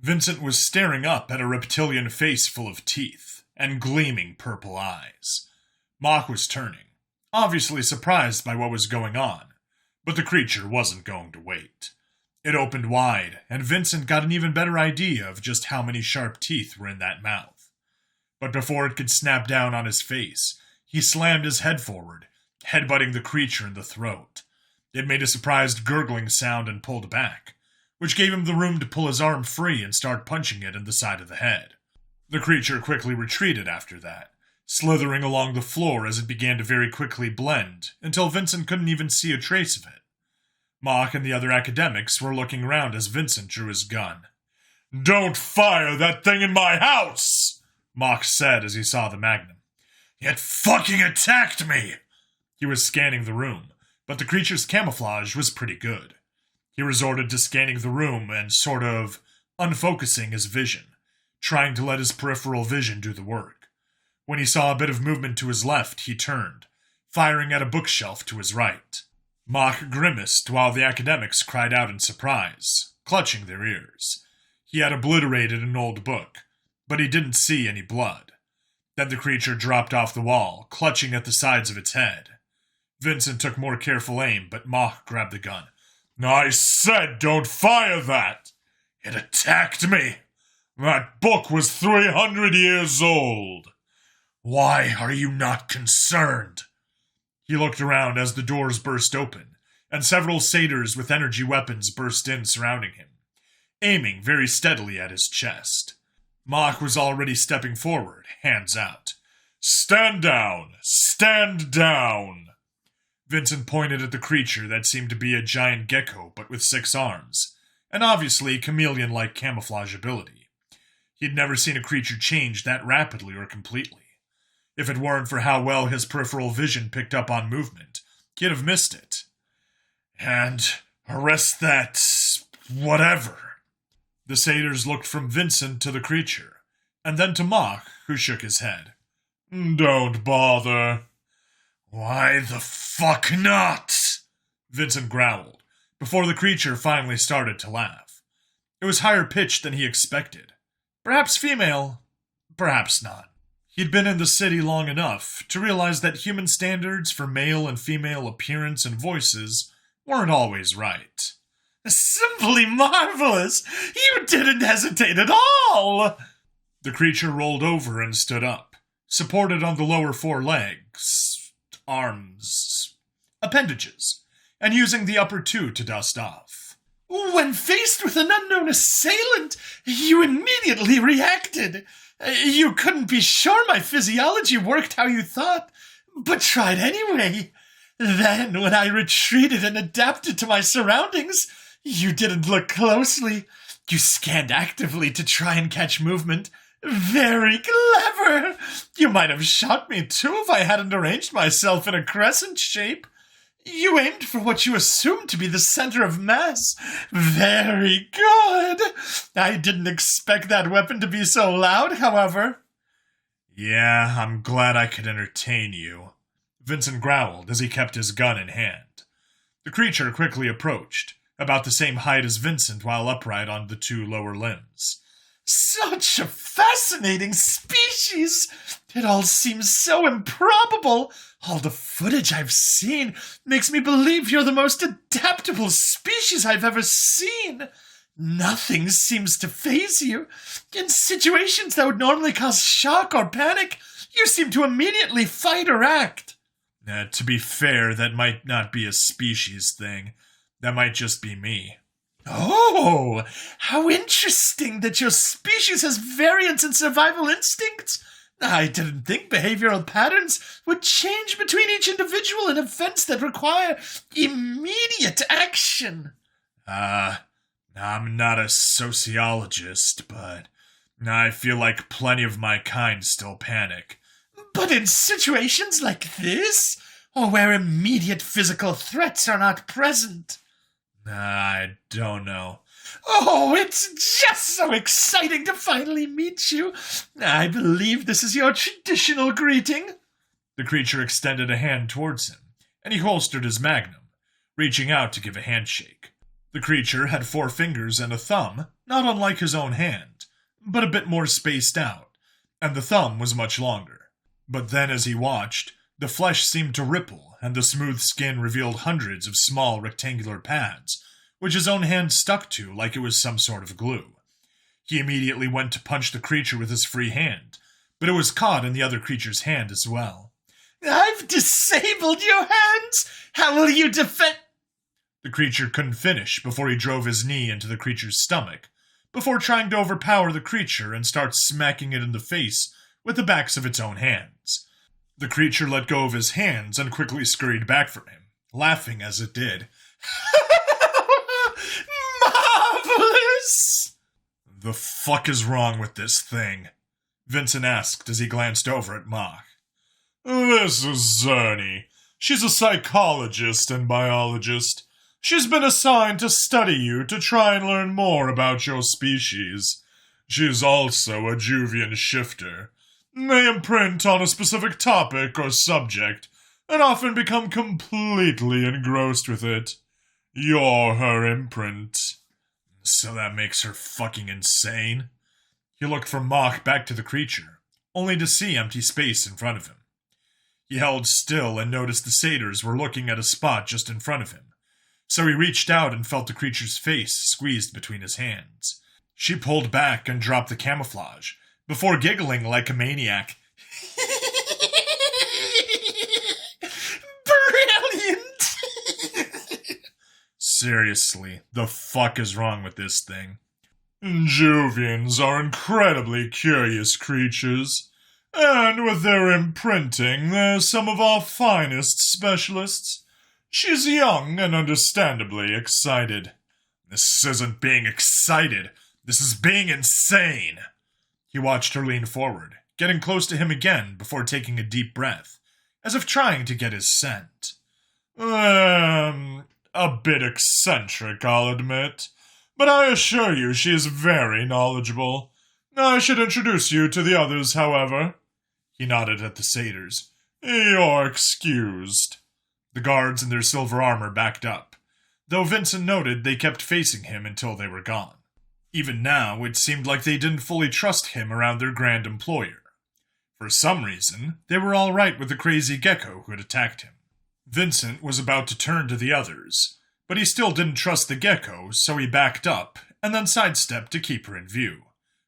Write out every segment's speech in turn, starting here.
Vincent was staring up at a reptilian face full of teeth and gleaming purple eyes. Mock was turning, obviously surprised by what was going on, but the creature wasn't going to wait. It opened wide, and Vincent got an even better idea of just how many sharp teeth were in that mouth. But before it could snap down on his face, he slammed his head forward, headbutting the creature in the throat. It made a surprised gurgling sound and pulled back, which gave him the room to pull his arm free and start punching it in the side of the head. The creature quickly retreated after that, slithering along the floor as it began to very quickly blend, until Vincent couldn't even see a trace of it. Mock and the other academics were looking around as Vincent drew his gun. "Don't fire that thing in my house!" Mock said as he saw the magnum. "It fucking attacked me!" He was scanning the room, but the creature's camouflage was pretty good. He resorted to scanning the room and sort of unfocusing his vision, trying to let his peripheral vision do the work. When he saw a bit of movement to his left, he turned, firing at a bookshelf to his right. Mock grimaced while the academics cried out in surprise, clutching their ears. He had obliterated an old book, but he didn't see any blood. Then the creature dropped off the wall, clutching at the sides of its head. Vincent took more careful aim, but Mock grabbed the gun. "I said don't fire that! It attacked me! That book was 300 years old! Why are you not concerned?" He looked around as the doors burst open, and several satyrs with energy weapons burst in surrounding him, aiming very steadily at his chest. Mock was already stepping forward, hands out. "Stand down! Stand down!" Vincent pointed at the creature that seemed to be a giant gecko but with 6 arms, and obviously chameleon-like camouflage ability. He'd never seen a creature change that rapidly or completely. If it weren't for how well his peripheral vision picked up on movement, he'd have missed it. "And arrest that... whatever." The satyrs looked from Vincent to the creature, and then to Mock, who shook his head. "Don't bother." "Why the fuck not?" Vincent growled, before the creature finally started to laugh. It was higher pitched than he expected. Perhaps female, perhaps not. He'd been in the city long enough to realize that human standards for male and female appearance and voices weren't always right. "Simply marvelous! You didn't hesitate at all!" The creature rolled over and stood up, supported on the lower 4 legs, arms, appendages, and using the upper 2 to dust off. "When faced with an unknown assailant, you immediately reacted. You couldn't be sure my physiology worked how you thought, but tried anyway. Then, when I retreated and adapted to my surroundings, you didn't look closely. You scanned actively to try and catch movement. Very clever! You might have shot me too if I hadn't arranged myself in a crescent shape. You aimed for what you assumed to be the center of mass. Very good! I didn't expect that weapon to be so loud, however." "Yeah, I'm glad I could entertain you," Vincent growled as he kept his gun in hand. The creature quickly approached, about the same height as Vincent while upright on the 2 lower limbs. "Such a fascinating species! It all seems so improbable. All the footage I've seen makes me believe you're the most adaptable species I've ever seen. Nothing seems to faze you. In situations that would normally cause shock or panic, you seem to immediately fight or act." To be fair, that might not be a species thing. That might just be me. "Oh, how interesting that your species has variance in survival instincts. I didn't think behavioral patterns would change between each individual in events that require immediate action." I'm not a sociologist, but I feel like plenty of my kind still panic. "But in situations like this, or where immediate physical threats are not present?" "I don't know." "Oh, it's just so exciting to finally meet you. I believe this is your traditional greeting." The creature extended a hand towards him, and he holstered his magnum, reaching out to give a handshake. The creature had 4 fingers and a thumb, not unlike his own hand, but a bit more spaced out, and the thumb was much longer. But then as he watched, the flesh seemed to ripple, and the smooth skin revealed hundreds of small rectangular pads, which his own hand stuck to like it was some sort of glue. He immediately went to punch the creature with his free hand, but it was caught in the other creature's hand as well. I've disabled your hands! How will you defend— The creature couldn't finish before he drove his knee into the creature's stomach, before trying to overpower the creature and start smacking it in the face with the backs of its own hands. The creature let go of his hands and quickly scurried back from him, laughing as it did. Marvelous! The fuck is wrong with this thing? Vincent asked as he glanced over at Mach. This is Zernie. She's a psychologist and biologist. She's been assigned to study you to try and learn more about your species. She's also a Juvian shifter. They imprint on a specific topic or subject, and often become completely engrossed with it. You're her imprint. So that makes her fucking insane? He looked from Mach back to the creature, only to see empty space in front of him. He held still and noticed the satyrs were looking at a spot just in front of him, so he reached out and felt the creature's face squeezed between his hands. She pulled back and dropped the camouflage, before giggling like a maniac. Brilliant! Seriously, the fuck is wrong with this thing? Juvians are incredibly curious creatures, and with their imprinting, they're some of our finest specialists. She's young and understandably excited. This isn't being excited. This is being insane. He watched her lean forward, getting close to him again before taking a deep breath, as if trying to get his scent. A bit eccentric, I'll admit, but I assure you she is very knowledgeable. I should introduce you to the others, however. He nodded at the satyrs. You're excused. The guards in their silver armor backed up, though Vincent noted they kept facing him until they were gone. Even now, it seemed like they didn't fully trust him around their grand employer. For some reason, they were all right with the crazy gecko who had attacked him. Vincent was about to turn to the others, but he still didn't trust the gecko, so he backed up and then sidestepped to keep her in view,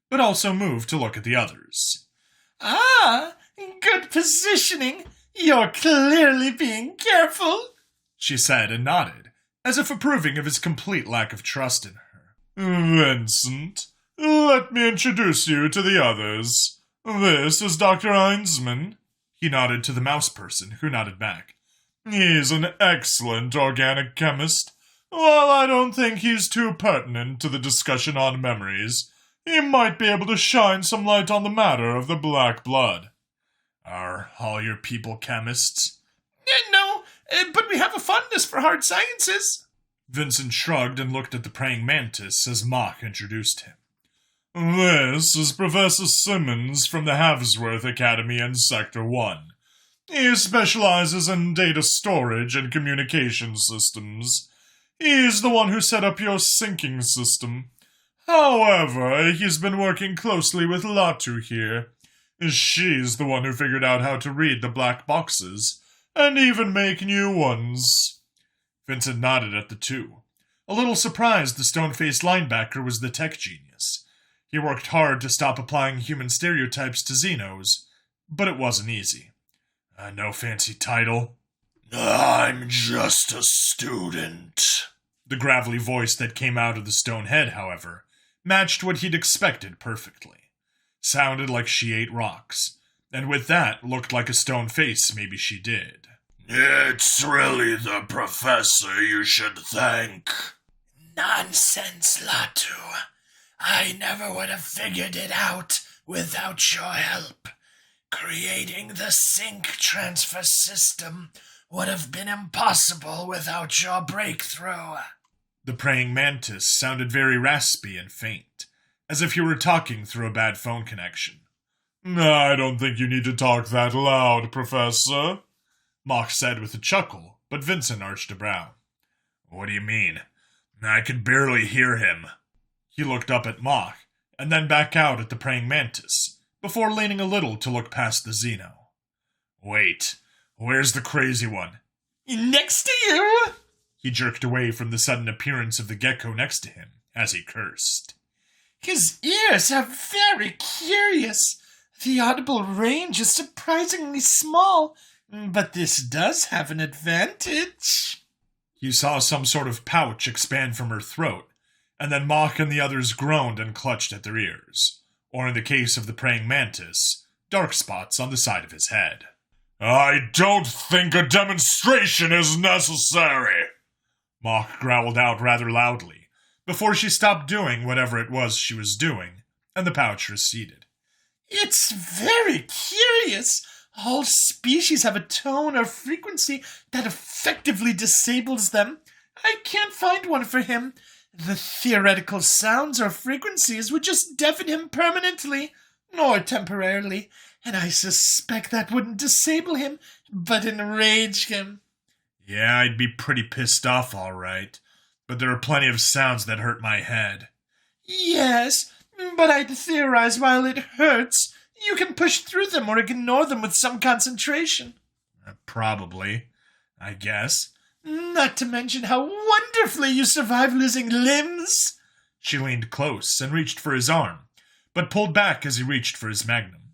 but also moved to look at the others. Ah, good positioning. You're clearly being careful, she said and nodded, as if approving of his complete lack of trust in her. Vincent, let me introduce you to the others. This is Dr. Heinzman. He nodded to the mouse person, who nodded back. He's an excellent organic chemist. While I don't think he's too pertinent to the discussion on memories, he might be able to shine some light on the matter of the black blood. Are all your people chemists? No, but we have a fondness for hard sciences. Vincent shrugged and looked at the praying mantis as Mach introduced him. This is Professor Simmons from the Havsworth Academy in Sector 1. He specializes in data storage and communication systems. He's the one who set up your syncing system. However, he's been working closely with Latu here. She's the one who figured out how to read the black boxes, and even make new ones. Vincent nodded at the two, a little surprised the stone-faced linebacker was the tech genius. He worked hard to stop applying human stereotypes to Xenos, but it wasn't easy. No fancy title. I'm just a student. The gravelly voice that came out of the stone head, however, matched what he'd expected perfectly. Sounded like she ate rocks, and with that looked like a stone face maybe she did. It's really the professor you should thank. Nonsense, Latu. I never would have figured it out without your help. Creating the sync transfer system would have been impossible without your breakthrough. The praying mantis sounded very raspy and faint, as if you were talking through a bad phone connection. I don't think you need to talk that loud, Professor, Mach said with a chuckle, but Vincent arched a brow. What do you mean? I could barely hear him. He looked up at Mock, and then back out at the praying mantis, before leaning a little to look past the Xeno. Wait, where's the crazy one? Next to you! He jerked away from the sudden appearance of the gecko next to him, as he cursed. His ears are very curious. The audible range is surprisingly small, but this does have an advantage. He saw some sort of pouch expand from her throat, and then Mock and the others groaned and clutched at their ears, or in the case of the praying mantis, dark spots on the side of his head. I don't think a demonstration is necessary, Mock growled out rather loudly, before she stopped doing whatever it was she was doing, and the pouch receded. It's very curious. All species have a tone or frequency that effectively disables them. I can't find one for him. The theoretical sounds or frequencies would just deafen him permanently, or temporarily, and I suspect that wouldn't disable him, but enrage him. Yeah, I'd be pretty pissed off, all right, but there are plenty of sounds that hurt my head. Yes, but I'd theorize while it hurts, you can push through them or ignore them with some concentration. Probably, I guess. Not to mention how wonderfully you survive losing limbs. She leaned close and reached for his arm, but pulled back as he reached for his magnum.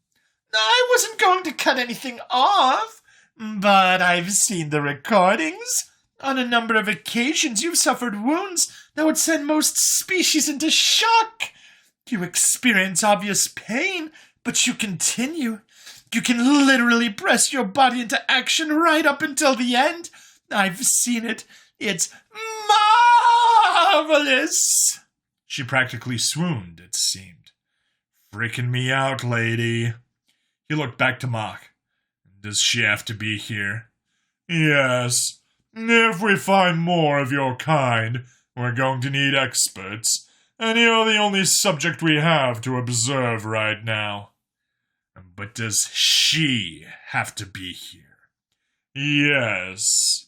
I wasn't going to cut anything off, but I've seen the recordings. On a number of occasions, you've suffered wounds that would send most species into shock. You experience obvious pain, but you continue. You can literally press your body into action right up until the end. I've seen it. It's marvelous. She practically swooned, it seemed. Freaking me out, lady. He looked back to Mock. Does she have to be here? Yes. If we find more of your kind, we're going to need experts, and you're the only subject we have to observe right now. But does she have to be here? Yes.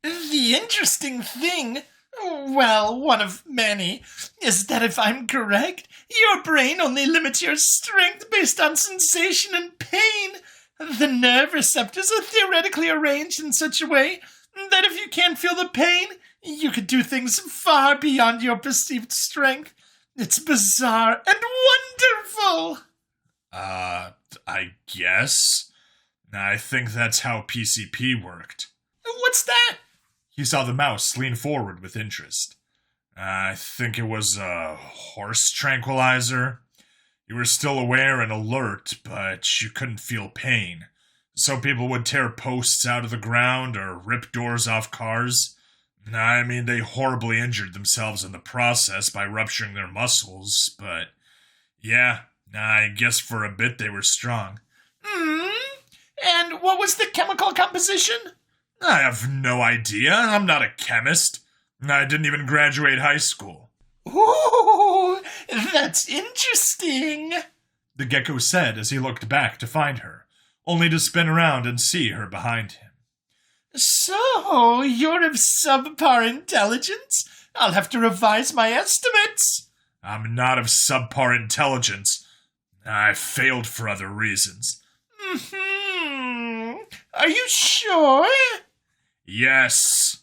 The interesting thing, well, one of many, is that if I'm correct, your brain only limits your strength based on sensation and pain. The nerve receptors are theoretically arranged in such a way that if you can't feel the pain, you could do things far beyond your perceived strength. It's bizarre and wonderful. I guess. I think that's how PCP worked. What's that? He saw the mouse lean forward with interest. I think it was a horse tranquilizer. You were still aware and alert, but you couldn't feel pain. So people would tear posts out of the ground or rip doors off cars. I mean, they horribly injured themselves in the process by rupturing their muscles, but yeah, I guess for a bit they were strong. And what was the chemical composition? I have no idea. I'm not a chemist. I didn't even graduate high school. Ooh, that's interesting, the gecko said as he looked back to find her, only to spin around and see her behind him. So, you're of subpar intelligence? I'll have to revise my estimates. I'm not of subpar intelligence. I failed for other reasons. Are you sure? Yes.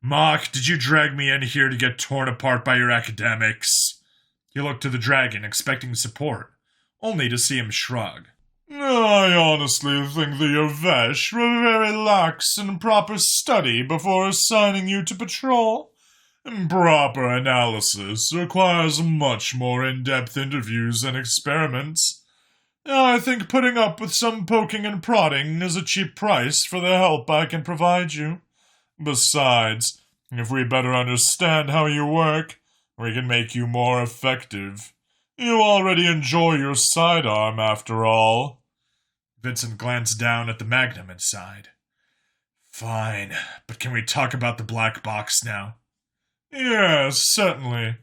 Mock, did you drag me in here to get torn apart by your academics? He looked to the dragon, expecting support, only to see him shrug. I honestly think the Yavesh were very lax in proper study before assigning you to patrol. Proper analysis requires much more in-depth interviews and experiments. I think putting up with some poking and prodding is a cheap price for the help I can provide you. Besides, if we better understand how you work, we can make you more effective. You already enjoy your sidearm, after all. Vincent glanced down at the magnum and sighed. Fine, but can we talk about the black box now? Yes, certainly.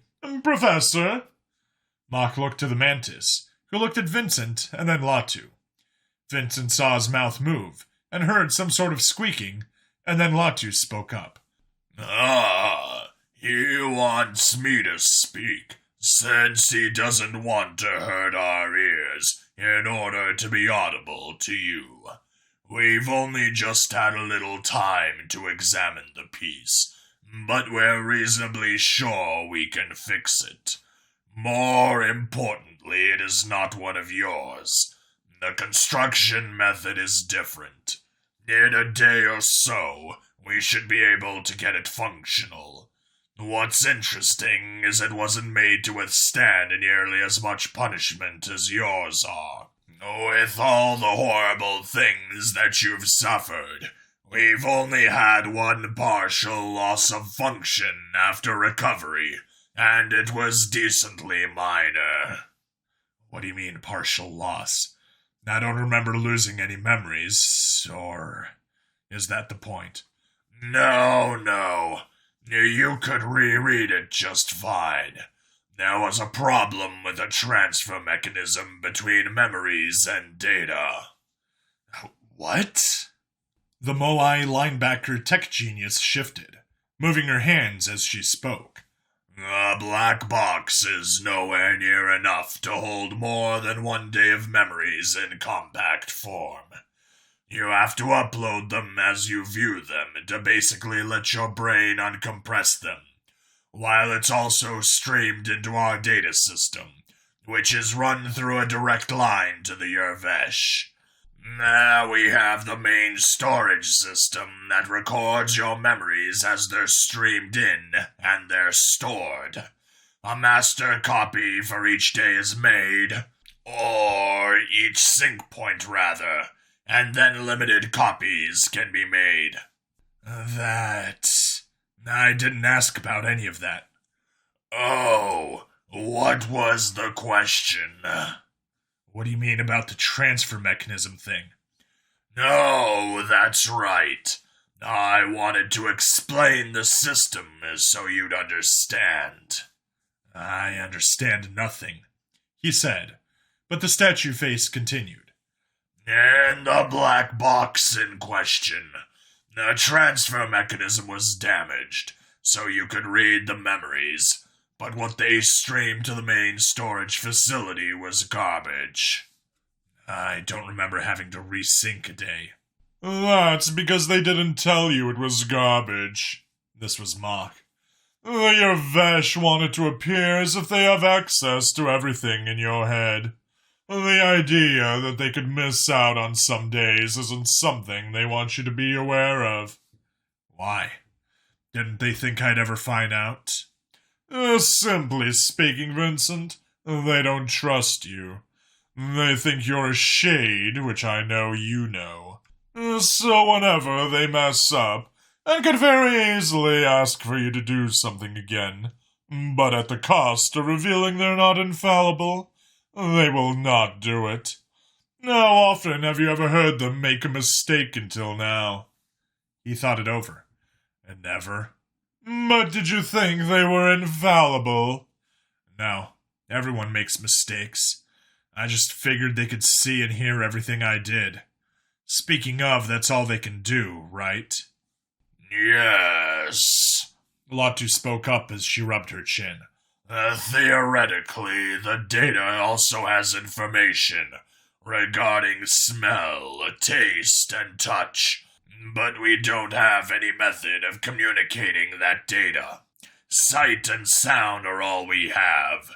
Professor? Mock looked to the mantis, who looked at Vincent and then Latu. Vincent saw his mouth move and heard some sort of squeaking, and then Latu spoke up. He wants me to speak, since he doesn't want to hurt our ears in order to be audible to you. We've only just had a little time to examine the piece, but we're reasonably sure we can fix it. More importantly, it is not one of yours. The construction method is different. In a day or so, we should be able to get it functional. What's interesting is it wasn't made to withstand nearly as much punishment as yours are. With all the horrible things that you've suffered, we've only had one partial loss of function after recovery, and it was decently minor. What do you mean, partial loss? I don't remember losing any memories, or is that the point? No. You could reread it just fine. There was a problem with the transfer mechanism between memories and data. What? The Moai linebacker tech genius shifted, moving her hands as she spoke. A black box is nowhere near enough to hold more than 1 day of memories in compact form. You have to upload them as you view them to basically let your brain uncompress them, while it's also streamed into our data system, which is run through a direct line to the Yervesh. Now we have the main storage system that records your memories as they're streamed in and they're stored. A master copy for each day is made, or each sync point rather, and then limited copies can be made. I didn't ask about any of that. Oh, what was the question? What do you mean about the transfer mechanism thing? No, that's right. I wanted to explain the system so you'd understand. I understand nothing, he said, but the statue face continued. In the black box in question, the transfer mechanism was damaged, so you could read the memories, but what they streamed to the main storage facility was garbage. I don't remember having to resync a day. That's because they didn't tell you it was garbage. This was Mock. The Yervesh wanted to appear as if they have access to everything in your head. The idea that they could miss out on some days isn't something they want you to be aware of. Why? Didn't they think I'd ever find out? Simply speaking, Vincent, they don't trust you. They think you're a shade, which I know you know. So whenever they mess up, and could very easily ask for you to do something again, but at the cost of revealing they're not infallible, they will not do it. How often have you ever heard them make a mistake until now? He thought it over. Never. But did you think they were infallible? No, everyone makes mistakes. I just figured they could see and hear everything I did. Speaking of, that's all they can do, right? Yes. Latu spoke up as she rubbed her chin. Theoretically, the data also has information regarding smell, taste, and touch, but we don't have any method of communicating that data. Sight and sound are all we have.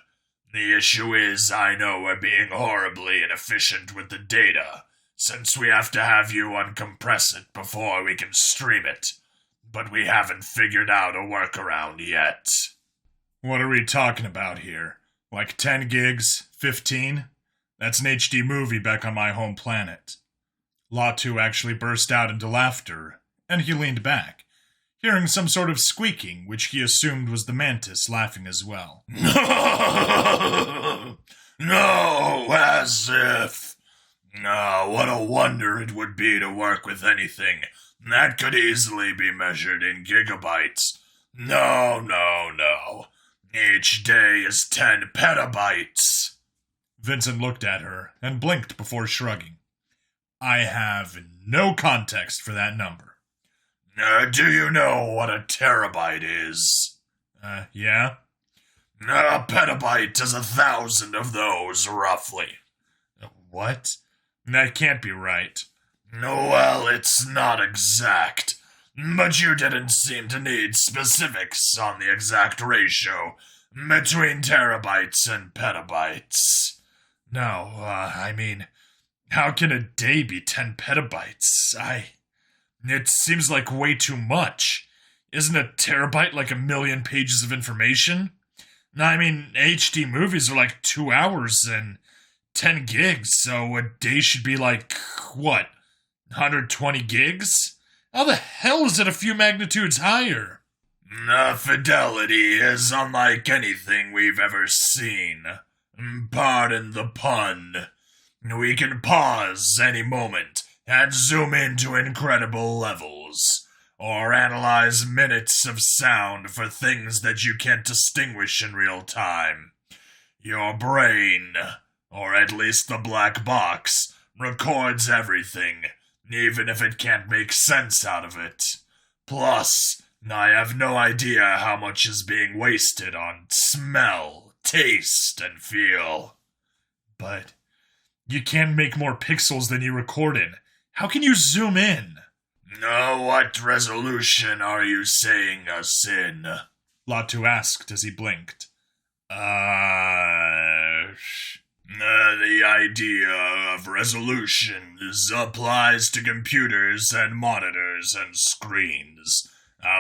The issue is, I know we're being horribly inefficient with the data, since we have to have you uncompress it before we can stream it, but we haven't figured out a workaround yet. What are we talking about here? Like 10 gigs? 15? That's an HD movie back on my home planet. Latu actually burst out into laughter, and he leaned back, hearing some sort of squeaking, which he assumed was the mantis laughing as well. No, as if. What a wonder it would be to work with anything that could easily be measured in gigabytes. No. Each day is 10 petabytes. Vincent looked at her and blinked before shrugging. I have no context for that number. Do you know what a terabyte is? Yeah? A petabyte is 1,000 of those, roughly. What? That can't be right. Well, it's not exact. But you didn't seem to need specifics on the exact ratio between terabytes and petabytes. No, how can a day be 10 petabytes? It seems like way too much. Isn't a terabyte like 1,000,000 pages of information? HD movies are like 2 hours and 10 gigs, so a day should be like, what, 120 gigs? How the hell is it a few magnitudes higher? Fidelity is unlike anything we've ever seen. Pardon the pun. We can pause any moment and zoom into incredible levels, or analyze minutes of sound for things that you can't distinguish in real time. Your brain, or at least the black box, records everything, even if it can't make sense out of it. Plus, I have no idea how much is being wasted on smell, taste, and feel. But you can't make more pixels than you record in. How can you zoom in? What resolution are you saying us in? Latu asked as he blinked. The idea of resolutions applies to computers and monitors and screens,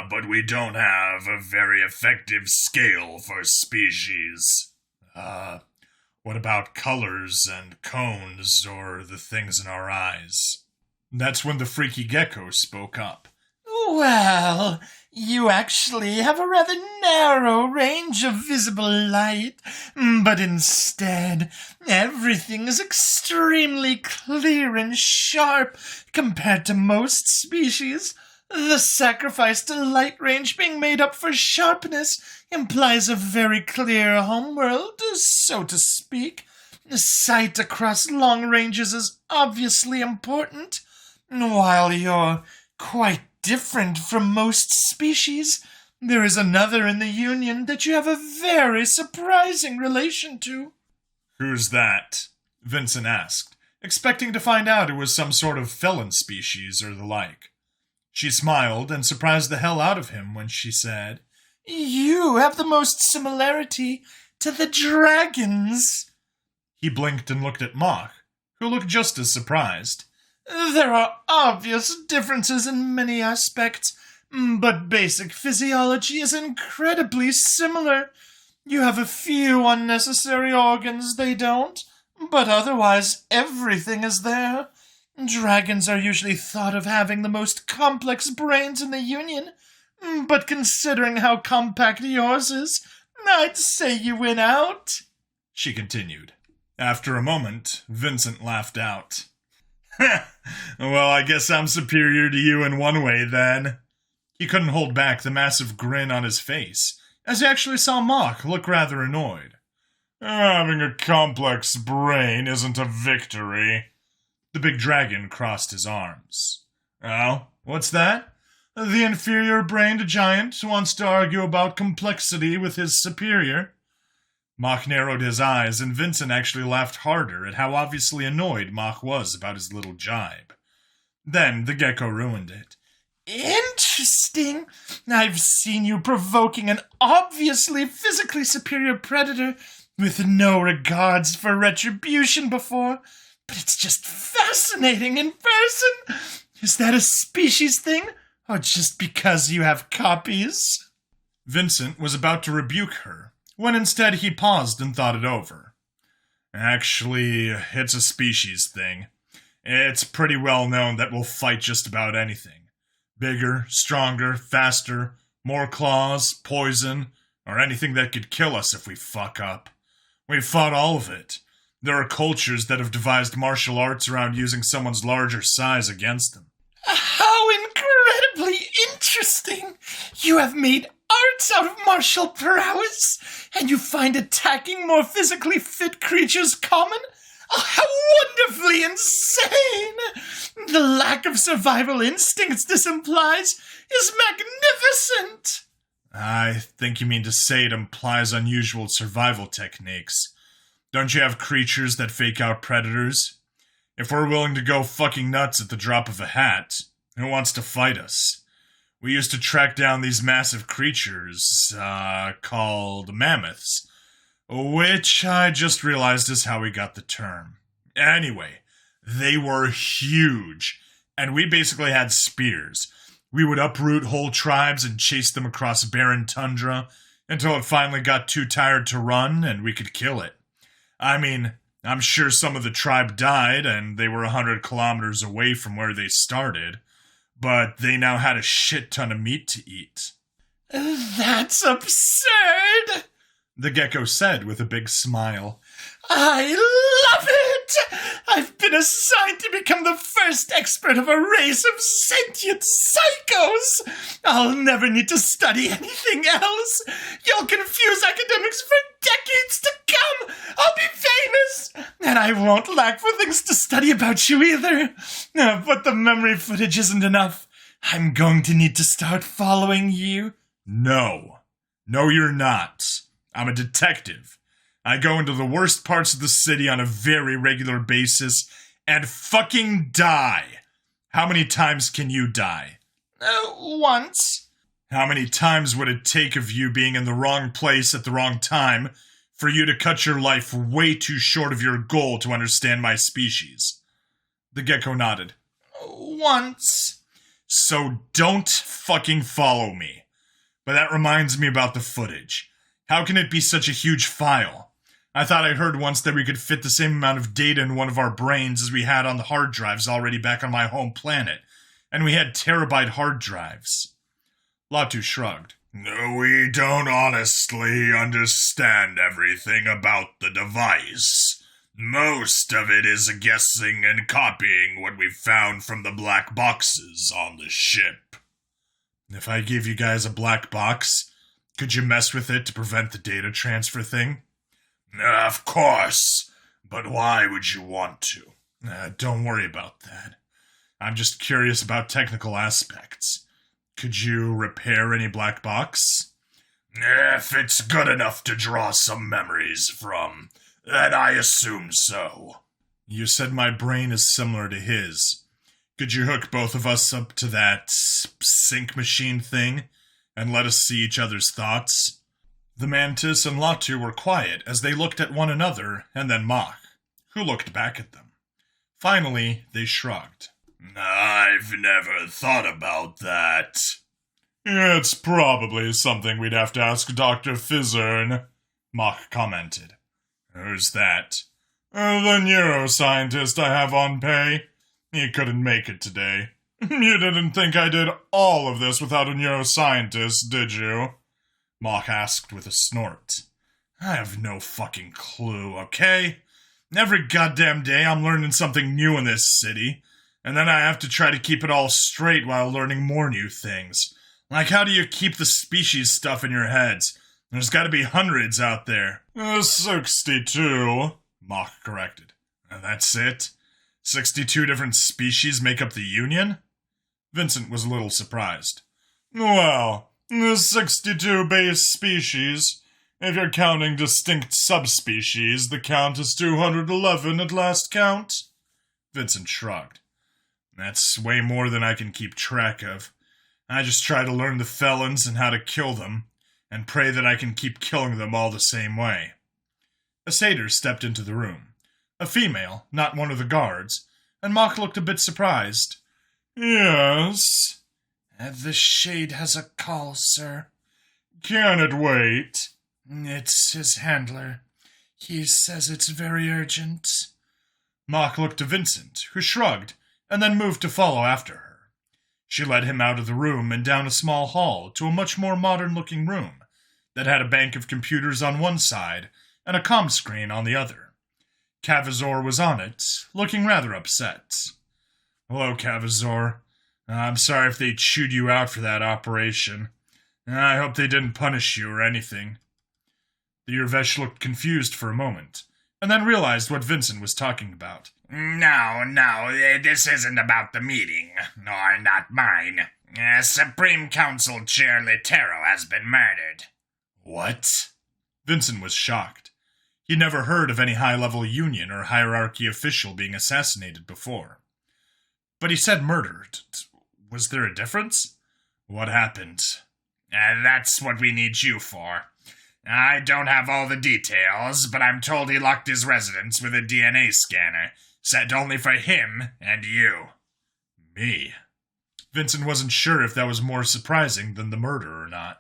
but we don't have a very effective scale for species. What about colors and cones or the things in our eyes? That's when the freaky gecko spoke up. Well, you actually have a rather narrow range of visible light, but instead, everything is extremely clear and sharp compared to most species. The sacrifice to light range being made up for sharpness implies a very clear homeworld, so to speak. Sight across long ranges is obviously important. While you're quite different from most species, there is another in the Union that you have a very surprising relation to. Who's that? Vincent asked, expecting to find out it was some sort of felon species or the like. She smiled and surprised the hell out of him when she said, You have the most similarity to the dragons. He blinked and looked at Mach, who looked just as surprised. There are obvious differences in many aspects, but basic physiology is incredibly similar. You have a few unnecessary organs, they don't, but otherwise everything is there. Dragons are usually thought of having the most complex brains in the Union, but considering how compact yours is, I'd say you win out, she continued. After a moment, Vincent laughed out. Well, I guess I'm superior to you in one way, then. He couldn't hold back the massive grin on his face, as he actually saw Mach look rather annoyed. Having a complex brain isn't a victory. The big dragon crossed his arms. Oh, what's that? The inferior-brained giant wants to argue about complexity with his superior. Mach narrowed his eyes, and Vincent actually laughed harder at how obviously annoyed Mach was about his little jibe. Then the gecko ruined it. Interesting. I've seen you provoking an obviously physically superior predator with no regards for retribution before, but it's just fascinating in person. Is that a species thing, or just because you have copies? Vincent was about to rebuke her, when instead he paused and thought it over. Actually, it's a species thing. It's pretty well known that we'll fight just about anything. Bigger, stronger, faster, more claws, poison, or anything that could kill us if we fuck up. We've fought all of it. There are cultures that have devised martial arts around using someone's larger size against them. How incredibly interesting! You have made arts out of martial prowess, and you find attacking more physically fit creatures common? Oh, how wonderfully insane! The lack of survival instincts this implies is magnificent! I think you mean to say it implies unusual survival techniques. Don't you have creatures that fake out predators? If we're willing to go fucking nuts at the drop of a hat, who wants to fight us? We used to track down these massive creatures, called mammoths, which I just realized is how we got the term. Anyway, they were huge, and we basically had spears. We would uproot whole tribes and chase them across barren tundra until it finally got too tired to run and we could kill it. I mean, I'm sure some of the tribe died and they were 100 kilometers away from where they started, but they now had a shit ton of meat to eat. That's absurd, the gecko said with a big smile. I love it! I've been assigned to become the first expert of a race of sentient psychos! I'll never need to study anything else! You'll confuse academics for decades to come! I'll be famous! And I won't lack for things to study about you either! But the memory footage isn't enough. I'm going to need to start following you. No. No, you're not. I'm a detective. I go into the worst parts of the city on a very regular basis and fucking die. How many times can you die? Once. How many times would it take of you being in the wrong place at the wrong time for you to cut your life way too short of your goal to understand my species? The gecko nodded. Once. So don't fucking follow me. But that reminds me about the footage. How can it be such a huge file? I thought I heard once that we could fit the same amount of data in one of our brains as we had on the hard drives already back on my home planet, and we had terabyte hard drives. Latu shrugged. We don't honestly understand everything about the device. Most of it is guessing and copying what we found from the black boxes on the ship. If I gave you guys a black box, could you mess with it to prevent the data transfer thing? Of course, but why would you want to? Don't worry about that. I'm just curious about technical aspects. Could you repair any black box? If it's good enough to draw some memories from, then I assume so. You said my brain is similar to his. Could you hook both of us up to that sync machine thing and let us see each other's thoughts? The mantis and Latu were quiet as they looked at one another and then Mach, who looked back at them. Finally, they shrugged. I've never thought about that. It's probably something we'd have to ask Dr. Fizzern, Mach commented. Who's that? The neuroscientist I have on pay. He couldn't make it today. You didn't think I did all of this without a neuroscientist, did you? Mach asked with a snort. I have no fucking clue, okay? Every goddamn day I'm learning something new in this city, and then I have to try to keep it all straight while learning more new things. Like, how do you keep the species stuff in your heads? There's gotta be hundreds out there. 62, Mach corrected. And that's it? 62 different species make up the Union? Vincent was a little surprised. Well, 62 base species. If you're counting distinct subspecies, the count is 211 at last count. Vincent shrugged. That's way more than I can keep track of. I just try to learn the felons and how to kill them, and pray that I can keep killing them all the same way. A satyr stepped into the room. A female, not one of the guards, and Mach looked a bit surprised. Yes? The Shade has a call, sir. Can it wait? It's his handler. He says it's very urgent. Mach looked to Vincent, who shrugged, and then moved to follow after her. She led him out of the room and down a small hall to a much more modern-looking room that had a bank of computers on one side and a comm screen on the other. Cavazor was on it, looking rather upset. Hello, Cavazor. I'm sorry if they chewed you out for that operation. I hope they didn't punish you or anything. The Urvesh looked confused for a moment, and then realized what Vincent was talking about. No, this isn't about the meeting, nor not mine. Supreme Council Chair Litero has been murdered. What? Vincent was shocked. He'd never heard of any high-level union or hierarchy official being assassinated before. But he said murdered. Was there a difference? What happened? That's what we need you for. I don't have all the details, but I'm told he locked his residence with a DNA scanner, set only for him and you. Me? Vincent wasn't sure if that was more surprising than the murder or not.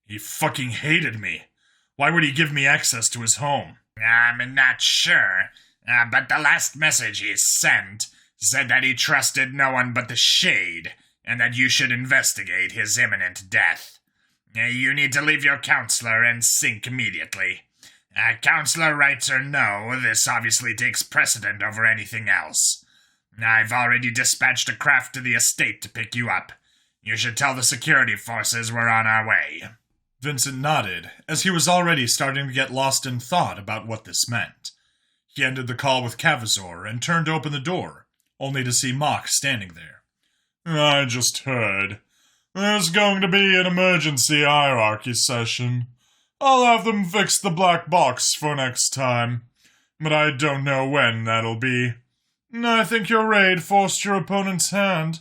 He fucking hated me. Why would he give me access to his home? I'm not sure, but the last message he sent said that he trusted no one but the Shade, and that you should investigate his imminent death. You need to leave your counselor and sink immediately. Counselor rights or no, this obviously takes precedent over anything else. I've already dispatched a craft to the estate to pick you up. You should tell the security forces we're on our way. Vincent nodded, as he was already starting to get lost in thought about what this meant. He ended the call with Cavazor and turned to open the door, only to see Mock standing there. I just heard. There's going to be an emergency hierarchy session. I'll have them fix the black box for next time, but I don't know when that'll be. I think your raid forced your opponent's hand.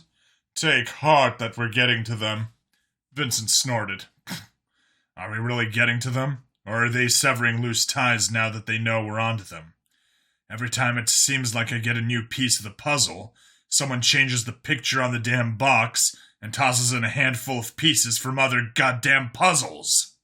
Take heart that we're getting to them. Vincent snorted. Are we really getting to them? Or are they severing loose ties now that they know we're onto them? Every time it seems like I get a new piece of the puzzle, someone changes the picture on the damn box and tosses in a handful of pieces from other goddamn puzzles.